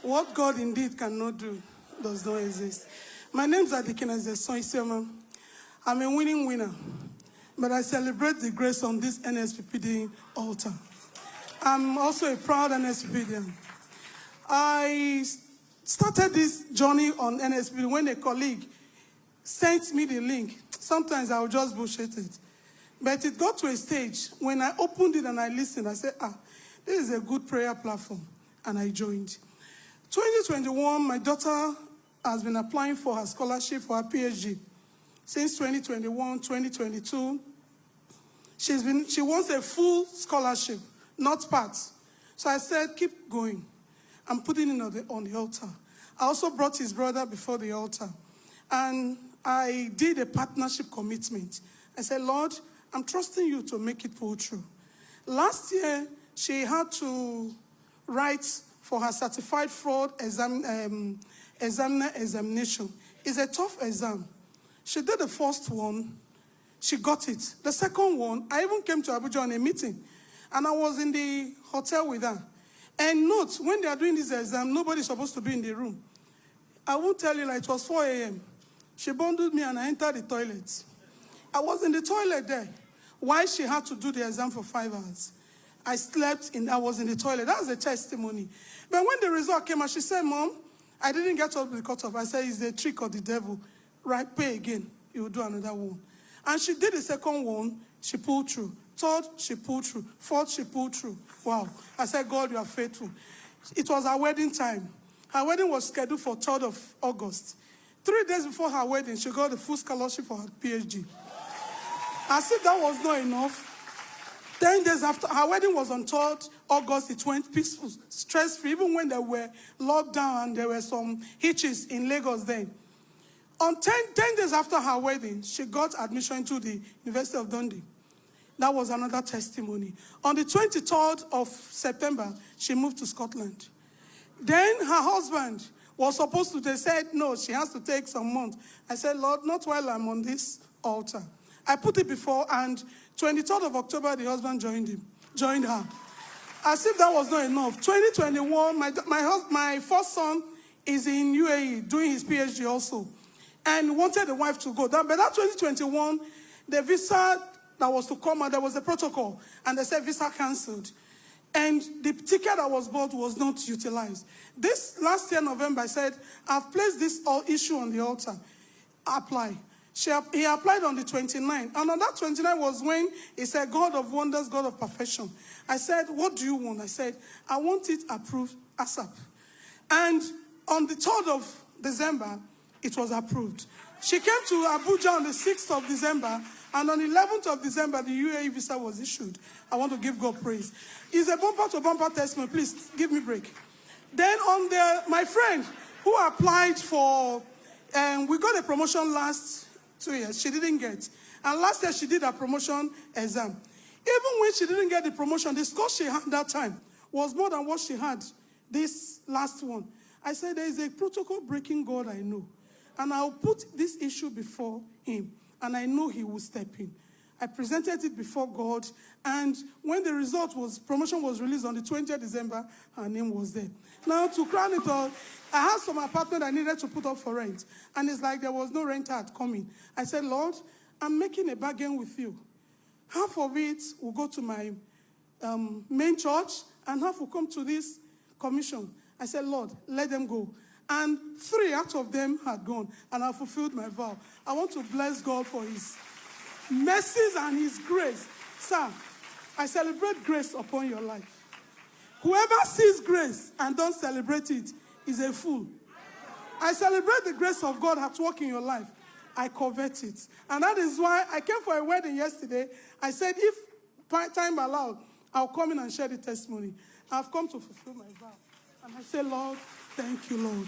What God indeed cannot do does not exist. My name is Nsppd. I'm a winning winner, but I celebrate the grace on this Nsppd altar. I'm also a proud Nsppdian. I started this journey on Nsppd when a colleague sent me the link. Sometimes I would just bullshit it. But it got to a stage when I opened it and I listened. I said, this is a good prayer platform. And I joined. 2021, my daughter has been applying for her scholarship for her PhD. Since 2021, 2022, she wants a full scholarship, not parts. So I said, keep going. I'm putting it on the altar. I also brought his brother before the altar. And I did a partnership commitment. I said, Lord, I'm trusting you to make it pull through. Last year, she had to write for her certified fraud examination. It's a tough exam. She did the first one. She got it. The second one, I even came to Abuja on a meeting. And I was in the hotel with her. And note, when they are doing this exam, nobody's supposed to be in the room. I won't tell you, it was 4 a.m. She bundled me and I entered the toilet. I was in the toilet there. Why she had to do the exam for 5 hours. I was in the toilet. That was a testimony. But when the result came out, she said, Mom, I didn't get up the cutoff. I said, it's the trick of the devil. Right, pay again. You will do another one. And she did the second one. She pulled through. Third, she pulled through. Fourth, she pulled through. Wow. I said, God, you are faithful. It was her wedding time. Her wedding was scheduled for 3rd of August. 3 days before her wedding, she got the full scholarship for her PhD. As if that was not enough, 10 days after, her wedding was on 3rd August. It went peaceful, stress-free, even when there were lockdown and there were some hitches in Lagos then. On 10 days after her wedding, she got admission to the University of Dundee. That was another testimony. On the 23rd of September, she moved to Scotland. Then her husband was supposed to, they said, no, she has to take some months. I said, Lord, not while I'm on this altar. I put it before, and 23rd of October, the husband joined her. As if that was not enough. 2021, my first son is in UAE doing his PhD also, and wanted the wife to go. But that 2021, the visa that was to come out, there was a protocol, and they said visa cancelled. And the ticket that was bought was not utilized. This last year, November, I said, I've placed this issue on the altar. Apply. He applied on the 29th. And on that 29th was when he said, God of wonders, God of perfection. I said, what do you want? I said, I want it approved ASAP. And on the 3rd of December, it was approved. She came to Abuja on the 6th of December, and on the 11th of December, the UAE visa was issued. I want to give God praise. It's a bumper-to-bumper testimony. Please, give me a break. Then my friend who applied for, we got a promotion last 2 years. She didn't get. And last year, she did a promotion exam. Even when she didn't get the promotion, the score she had that time was more than what she had this last one. I said, there is a protocol-breaking God I know. And I'll put this issue before him. And I know he will step in. I presented it before God. And when the promotion was released on the 20th December, her name was there. Now, to crown it all, I had some apartment I needed to put up for rent. And it's like there was no renter coming. I said, Lord, I'm making a bargain with you. Half of it will go to my main church, and half will come to this commission. I said, Lord, let them go. And 3 out of them had gone, and I fulfilled my vow. I want to bless God for his mercies and his grace. Sir, I celebrate grace upon your life. Whoever sees grace and don't celebrate it is a fool. I celebrate the grace of God at work in your life. I covet it. And that is why I came for a wedding yesterday. I said, if time allowed, I'll come in and share the testimony. I've come to fulfill my vow. And I say, Lord, thank you, Lord.